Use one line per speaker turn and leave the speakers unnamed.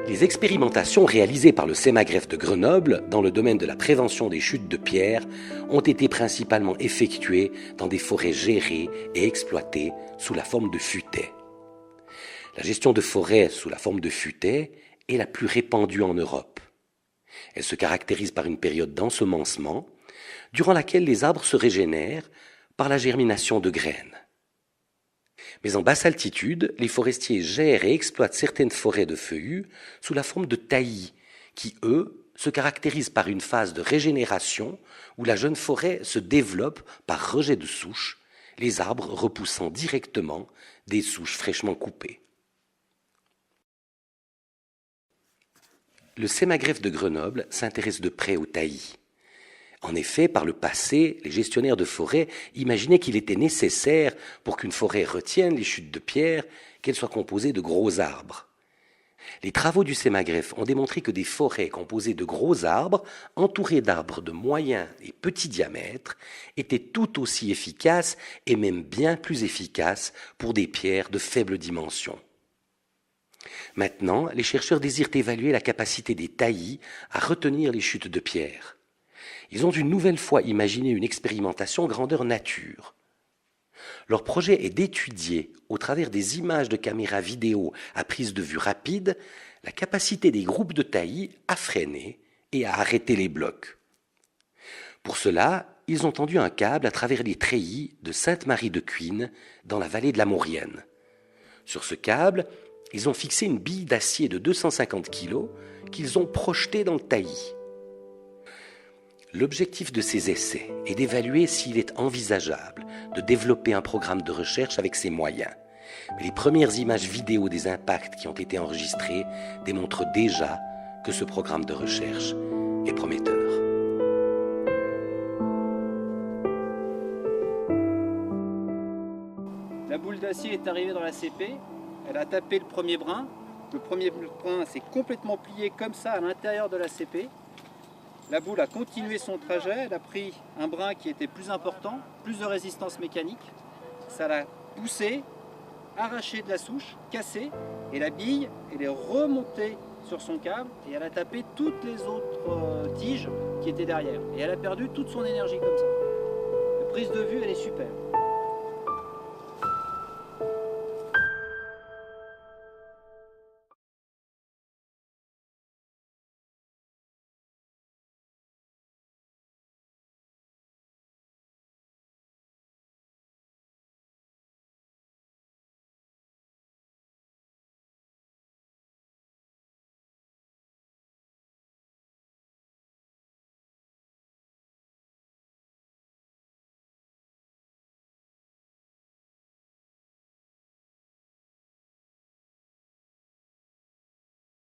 Les expérimentations réalisées par le SEMAGREF de Grenoble dans le domaine de la prévention des chutes de pierre ont été principalement effectuées dans des forêts gérées et exploitées sous la forme de futaies. La gestion de forêts sous la forme de futaies est la plus répandue en Europe. Elle se caractérise par une période d'ensemencement, durant laquelle les arbres se régénèrent par la germination de graines. Mais en basse altitude, les forestiers gèrent et exploitent certaines forêts de feuillus sous la forme de taillis, qui, eux, se caractérisent par une phase de régénération où la jeune forêt se développe par rejet de souches, les arbres repoussant directement des souches fraîchement coupées. Le SEMAGREF de Grenoble s'intéresse de près aux taillis. En effet, par le passé, les gestionnaires de forêt imaginaient qu'il était nécessaire, pour qu'une forêt retienne les chutes de pierre, qu'elle soit composée de gros arbres. Les travaux du SEMAGREF ont démontré que des forêts composées de gros arbres, entourées d'arbres de moyen et petit diamètre, étaient tout aussi efficaces et même bien plus efficaces pour des pierres de faible dimension. Maintenant, les chercheurs désirent évaluer la capacité des taillis à retenir les chutes de pierre. Ils ont une nouvelle fois imaginé une expérimentation grandeur nature. Leur projet est d'étudier, au travers des images de caméras vidéo à prise de vue rapide, la capacité des groupes de taillis à freiner et à arrêter les blocs. Pour cela, ils ont tendu un câble à travers les treillis de Sainte-Marie-de-Cuines, dans la vallée de la Maurienne. Sur ce câble, ils ont fixé une bille d'acier de 250 kg qu'ils ont projetée dans le taillis. L'objectif de ces essais est d'évaluer s'il est envisageable de développer un programme de recherche avec ces moyens. Mais les premières images vidéo des impacts qui ont été enregistrées démontrent déjà que ce programme de recherche est prometteur.
La boule d'acier est arrivée dans la CP, elle a tapé le premier brin. Le premier brin s'est complètement plié comme ça à l'intérieur de la CP. La boule a continué son trajet, elle a pris un brin qui était plus important, plus de résistance mécanique. Ça l'a poussé, arraché de la souche, cassé, et la bille, elle est remontée sur son câble et elle a tapé toutes les autres tiges qui étaient derrière. Et elle a perdu toute son énergie comme ça. La prise de vue, elle est super.